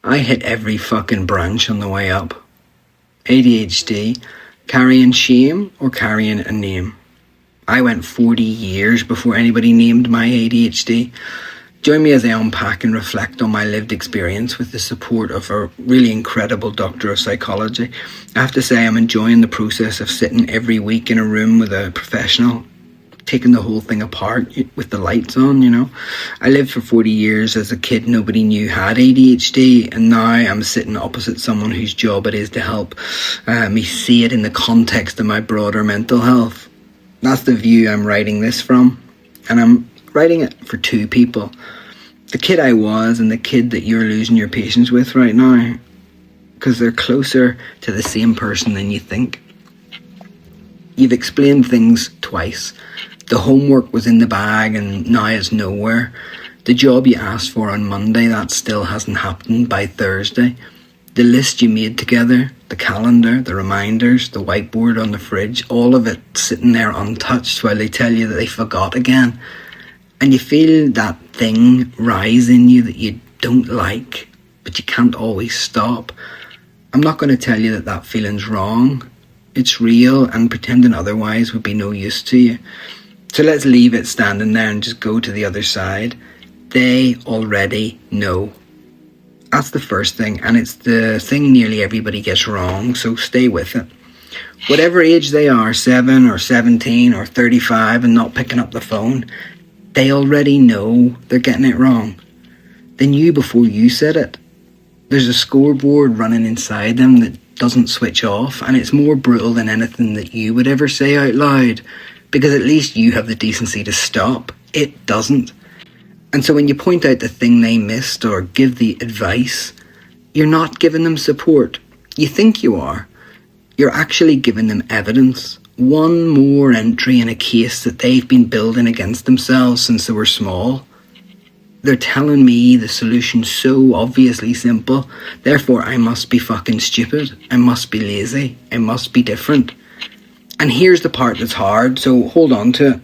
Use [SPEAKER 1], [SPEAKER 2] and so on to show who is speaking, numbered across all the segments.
[SPEAKER 1] I hit every fucking branch on the way up. ADHD, carrying shame or carrying a name. I went 40 years before anybody named my ADHD. Join me as I unpack and reflect on my lived experience with the support of a really incredible doctor of psychology. I have to say I'm enjoying the process of sitting every week in a room with a professional, taking the whole thing apart with the lights on, you know. I lived for 40 years as a kid nobody knew had ADHD, and now I'm sitting opposite someone whose job it is to help me see it in the context of my broader mental health. That's the view I'm writing this from, and I'm writing it for two people. The kid I was and the kid that you're losing your patience with right now, because they're closer to the same person than you think. You've explained things twice. The homework was in the bag and now it's nowhere. The job you asked for on Monday, that still hasn't happened by Thursday. The list you made together, the calendar, the reminders, the whiteboard on the fridge, all of it sitting there untouched while they tell you that they forgot again. And you feel that thing rise in you that you don't like, but you can't always stop. I'm not going to tell you that that feeling's wrong. It's real, and pretending otherwise would be no use to you. So let's leave it standing there and just go to the other side. They already know. That's the first thing, and it's the thing nearly everybody gets wrong, so stay with it. Whatever age they are, 7 or 17 or 35 and not picking up the phone, they already know they're getting it wrong. They knew before you said it. There's a scoreboard running inside them that doesn't switch off, and it's more brutal than anything that you would ever say out loud, because at least you have the decency to stop. It doesn't. And so when you point out the thing they missed or give the advice, you're not giving them support. You think you are. You're actually giving them evidence. One more entry in a case that they've been building against themselves since they were small. They're telling me the solution's so obviously simple, therefore I must be fucking stupid. I must be lazy. I must be different. And here's the part that's hard, so hold on to it.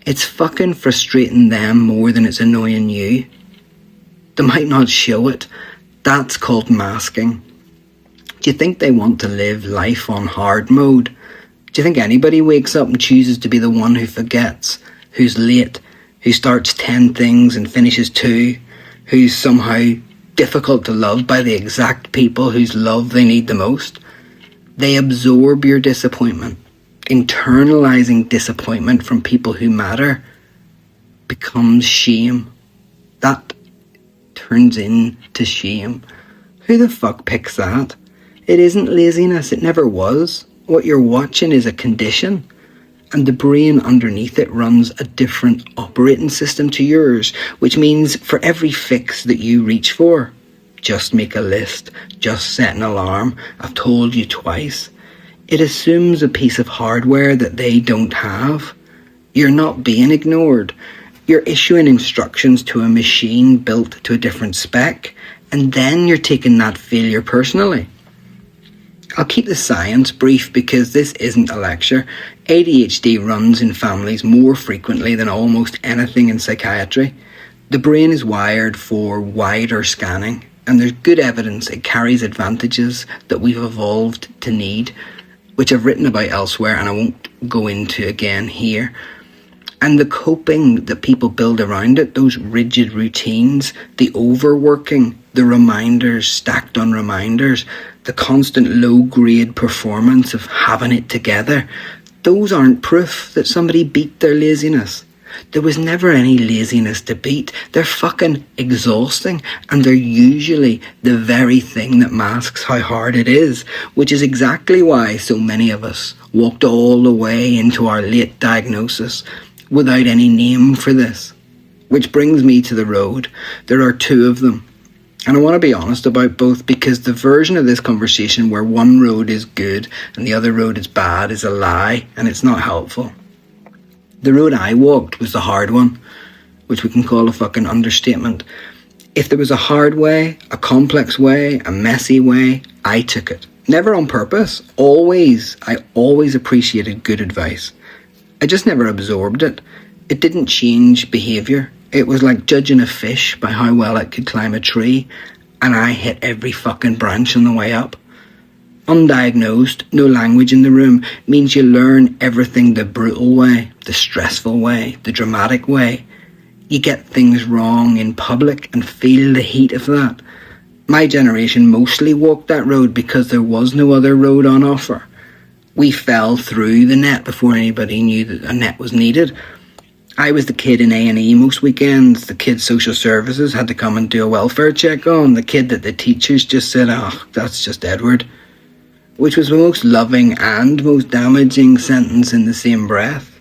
[SPEAKER 1] It's fucking frustrating them more than it's annoying you. They might not show it. That's called masking. Do you think they want to live life on hard mode? Do you think anybody wakes up and chooses to be the one who forgets, who's late, who starts 10 things and finishes 2, who's somehow difficult to love by the exact people whose love they need the most? They absorb your disappointment. Internalizing disappointment from people who matter becomes shame. That turns into shame. Who the fuck picks that? It isn't laziness. It never was. What you're watching is a condition, and the brain underneath it runs a different operating system to yours, which means for every fix that you reach for, just make a list, just set an alarm, I've told you twice, it assumes a piece of hardware that they don't have. You're not being ignored. You're issuing instructions to a machine built to a different spec, and then you're taking that failure personally. I'll keep the science brief because this isn't a lecture. ADHD runs in families more frequently than almost anything in psychiatry. The brain is wired for wider scanning, and there's good evidence it carries advantages that we've evolved to need, which I've written about elsewhere and I won't go into again here. And the coping that people build around it, those rigid routines, the overworking, the reminders stacked on reminders, the constant low-grade performance of having it together, those aren't proof that somebody beat their laziness. There was never any laziness to beat. They're fucking exhausting, and they're usually the very thing that masks how hard it is, which is exactly why so many of us walked all the way into our late diagnosis without any name for this. Which brings me to the road. There are 2 of them. And I want to be honest about both, because the version of this conversation where one road is good and the other road is bad is a lie, and it's not helpful. The road I walked was the hard one, which we can call a fucking understatement. If there was a hard way, a complex way, a messy way, I took it. Never on purpose. I always appreciated good advice. I just never absorbed it. It didn't change behaviour. It was like judging a fish by how well it could climb a tree. and I hit every fucking branch on the way up. Undiagnosed, no language in the room, means you learn everything the brutal way, the stressful way, the dramatic way. You get things wrong in public and feel the heat of that. My generation mostly walked that road because there was no other road on offer. We fell through the net before anybody knew that a net was needed. I was the kid in A&E most weekends, the kid social services had to come and do a welfare check on, the kid that the teachers just said, "Oh, that's just Edward," which was the most loving and most damaging sentence in the same breath.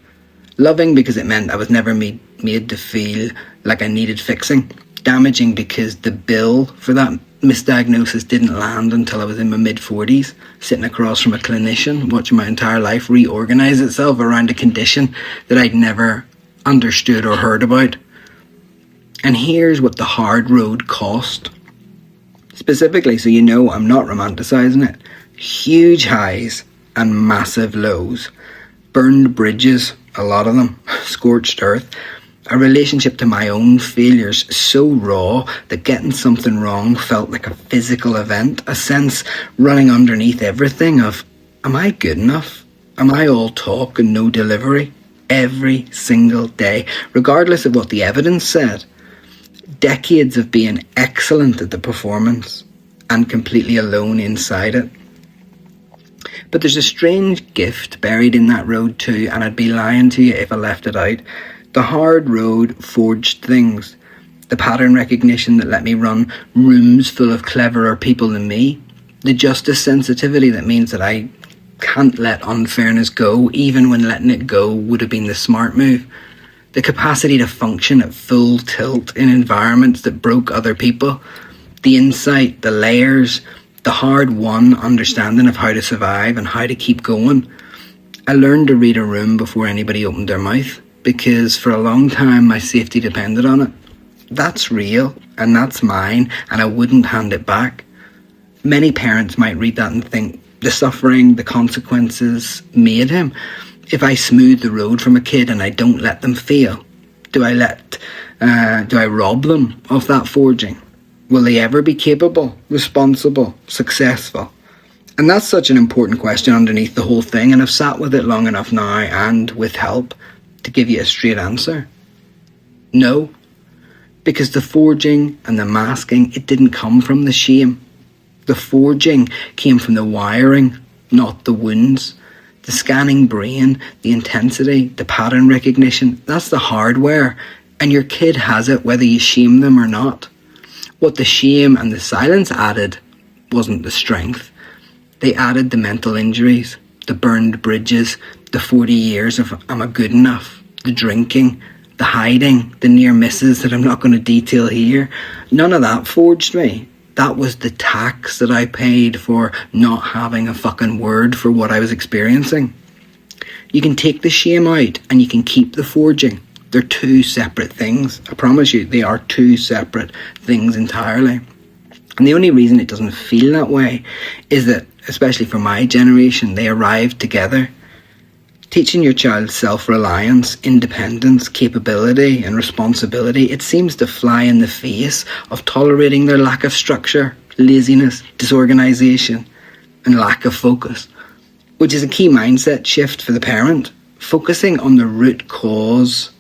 [SPEAKER 1] Loving because it meant I was never made to feel like I needed fixing. Damaging because the bill for that misdiagnosis didn't land until I was in my mid-40s, sitting across from a clinician, watching my entire life reorganise itself around a condition that I'd never understood or heard about. And here's what the hard road cost. Specifically, so you know I'm not romanticising it. Huge highs and massive lows. Burned bridges, a lot of them. Scorched earth. A relationship to my own failures so raw that getting something wrong felt like a physical event. A sense running underneath everything of, am I good enough? Am I all talk and no delivery? Every single day, regardless of what the evidence said. Decades of being excellent at the performance and completely alone inside it. But there's a strange gift buried in that road too, and I'd be lying to you if I left it out. The hard road forged things. The pattern recognition that let me run rooms full of cleverer people than me. The justice sensitivity that means that I can't let unfairness go, even when letting it go would have been the smart move. The capacity to function at full tilt in environments that broke other people. The insight, the layers, the hard-won understanding of how to survive and how to keep going. I learned to read a room before anybody opened their mouth, because for a long time my safety depended on it. That's real, and that's mine, and I wouldn't hand it back. Many parents might read that and think, the suffering, the consequences made him. If I smooth the road from a kid and I don't let them fail, do I rob them of that forging? Will they ever be capable, responsible, successful? And that's such an important question underneath the whole thing, and I've sat with it long enough now, and with help, to give you a straight answer. No. Because the forging and the masking, it didn't come from the shame. The forging came from the wiring, not the wounds. The scanning brain, the intensity, the pattern recognition, that's the hardware. And your kid has it whether you shame them or not. What the shame and the silence added wasn't the strength. They added the mental injuries, the burned bridges, the 40 years of am I good enough, the drinking, the hiding, the near misses that I'm not going to detail here. None of that forged me. That was the tax that I paid for not having a fucking word for what I was experiencing. You can take the shame out and you can keep the forging. They're two separate things. I promise you, they are two separate things entirely. And the only reason it doesn't feel that way is that, especially for my generation, they arrived together. Teaching your child self-reliance, independence, capability and responsibility, it seems to fly in the face of tolerating their lack of structure, laziness, disorganisation and lack of focus, which is a key mindset shift for the parent, focusing on the root cause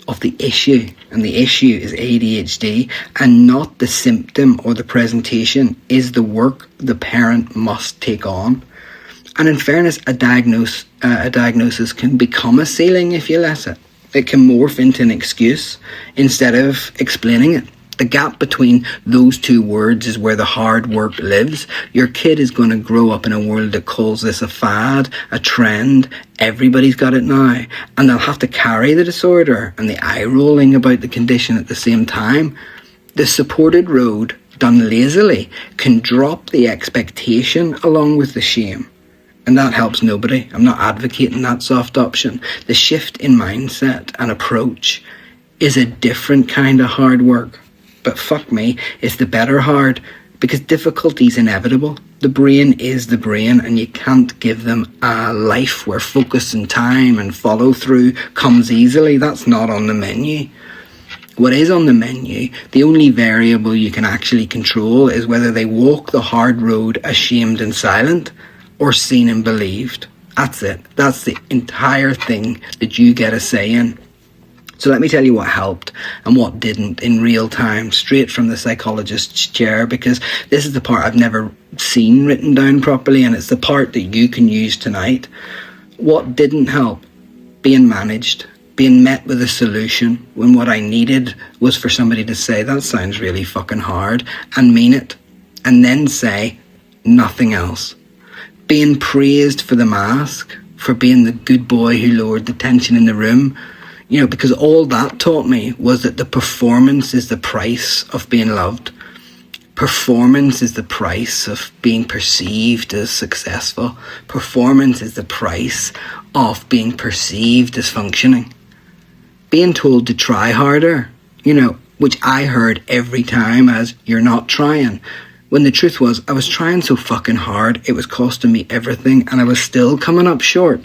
[SPEAKER 1] of the issue, and the issue is ADHD, and not the symptom or the presentation, is the work the parent must take on. And in fairness, a diagnosis can become a ceiling if you let it. It can morph into an excuse instead of explaining it. The gap between those two words is where the hard work lives. Your kid is going to grow up in a world that calls this a fad, a trend. Everybody's got it now. And they'll have to carry the disorder and the eye rolling about the condition at the same time. The supported road, done lazily, can drop the expectation along with the shame. And that helps nobody. I'm not advocating that soft option. The shift in mindset and approach is a different kind of hard work. But fuck me, it's the better hard, because difficulty is inevitable. The brain is the brain, and you can't give them a life where focus and time and follow through comes easily. That's not on the menu. What is on the menu, the only variable you can actually control is whether they walk the hard road ashamed and silent or seen and believed. That's it. That's the entire thing that you get a say in. So let me tell you what helped and what didn't in real time, straight from the psychologist's chair, because this is the part I've never seen written down properly, and it's the part that you can use tonight. What didn't help? Being managed, being met with a solution when what I needed was for somebody to say, that sounds really fucking hard, and mean it, and then say nothing else. Being praised for the mask, for being the good boy who lowered the tension in the room, because all that taught me was that the performance is the price of being loved. Performance is the price of being perceived as successful. Performance is the price of being perceived as functioning. Being told to try harder, which I heard every time as, you're not trying. When the truth was, I was trying so fucking hard, it was costing me everything, and I was still coming up short.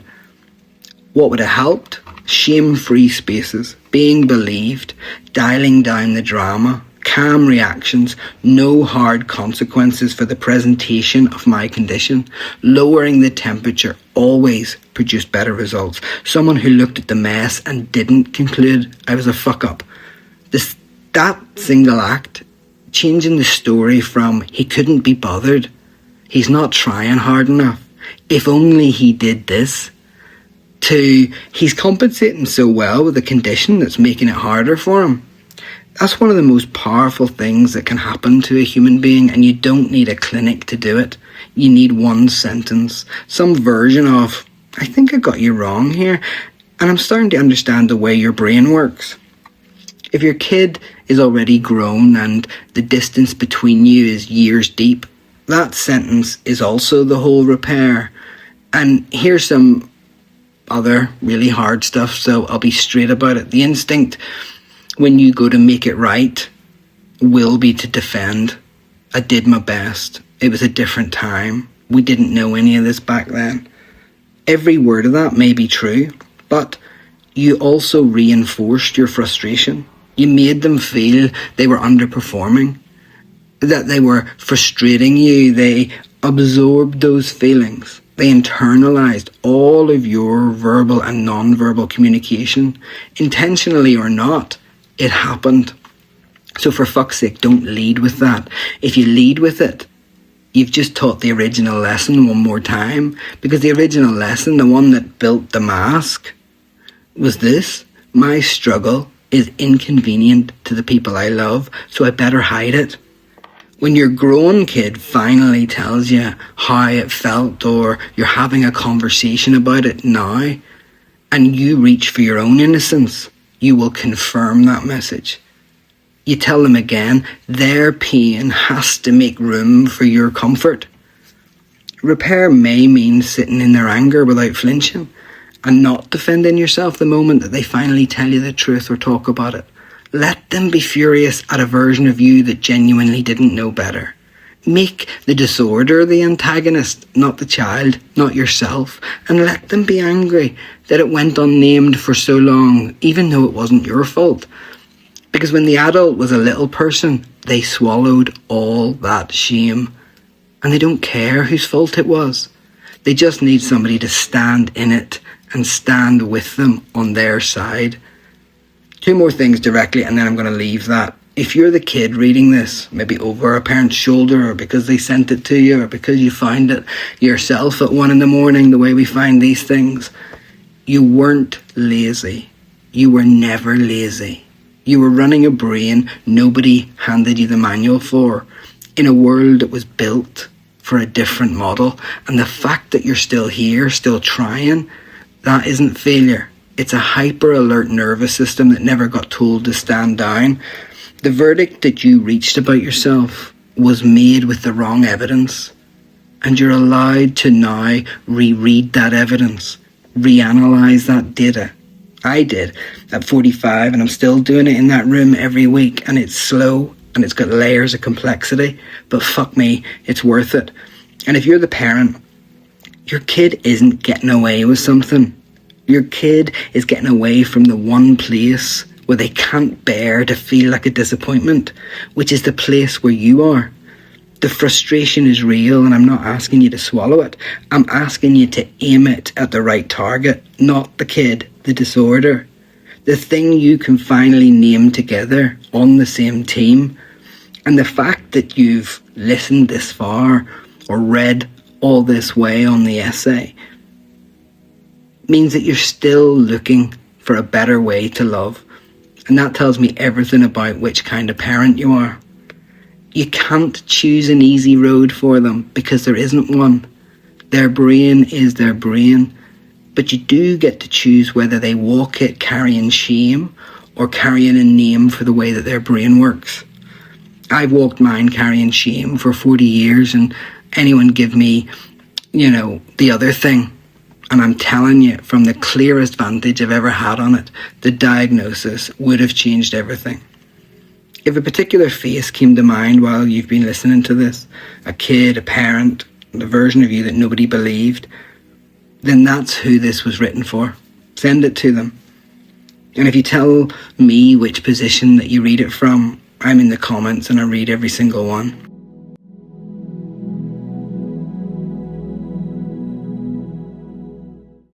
[SPEAKER 1] What would have helped? Shame-free spaces, being believed, dialing down the drama, calm reactions, no hard consequences for the presentation of my condition. Lowering the temperature always produced better results. Someone who looked at the mess and didn't conclude I was a fuck-up. That single act, changing the story from he couldn't be bothered, he's not trying hard enough, if only he did this, to he's compensating so well with a condition that's making it harder for him. That's one of the most powerful things that can happen to a human being, and you don't need a clinic to do it. You need one sentence, some version of, I think I got you wrong here, and I'm starting to understand the way your brain works. If your kid is already grown and the distance between you is years deep, that sentence is also the whole repair. And here's some other really hard stuff, so I'll be straight about it. The instinct when you go to make it right will be to defend. I did my best. It was a different time. We didn't know any of this back then. Every word of that may be true, but you also reinforced your frustration. You made them feel they were underperforming, that they were frustrating you. They absorbed those feelings. They internalized all of your verbal and non-verbal communication. Intentionally or not, it happened. So for fuck's sake, don't lead with that. If you lead with it, you've just taught the original lesson one more time. Because the original lesson, the one that built the mask, was this: my struggle is inconvenient to the people I love, so I better hide it. When your grown kid finally tells you how it felt, or you're having a conversation about it now, and you reach for your own innocence, you will confirm that message. You tell them again, their pain has to make room for your comfort. Repair may mean sitting in their anger without flinching, and not defending yourself the moment that they finally tell you the truth or talk about it. Let them be furious at a version of you that genuinely didn't know better. Make the disorder the antagonist, not the child, not yourself, and let them be angry that it went unnamed for so long, even though it wasn't your fault. Because when the adult was a little person, they swallowed all that shame, and they don't care whose fault it was. They just need somebody to stand in it and stand with them on their side. Two more things directly, and then I'm going to leave that. If you're the kid reading this, maybe over a parent's shoulder, or because they sent it to you, or because you found it yourself at 1 a.m, the way we find these things, you weren't lazy. You were never lazy. You were running a brain nobody handed you the manual for, in a world that was built for a different model. And the fact that you're still here, still trying, that isn't failure. It's a hyper-alert nervous system that never got told to stand down. The verdict that you reached about yourself was made with the wrong evidence. And you're allowed to now reread that evidence, reanalyze that data. I did at 45, and I'm still doing it in that room every week, and it's slow, and it's got layers of complexity, but fuck me, it's worth it. And if you're the parent, your kid isn't getting away with something. Your kid is getting away from the one place where they can't bear to feel like a disappointment, which is the place where you are. The frustration is real, and I'm not asking you to swallow it. I'm asking you to aim it at the right target, not the kid, the disorder. The thing you can finally name together on the same team. And the fact that you've listened this far or read all this way on the essay means that you're still looking for a better way to love. And that tells me everything about which kind of parent you are. You can't choose an easy road for them because there isn't one. Their brain is their brain. But you do get to choose whether they walk it carrying shame or carrying a name for the way that their brain works. I've walked mine carrying shame for 40 years, and anyone give me, the other thing, and I'm telling you, from the clearest vantage I've ever had on it, the diagnosis would have changed everything. If a particular face came to mind while you've been listening to this, a kid, a parent, the version of you that nobody believed, then that's who this was written for. Send it to them. And if you tell me which position that you read it from, I'm in the comments and I read every single one.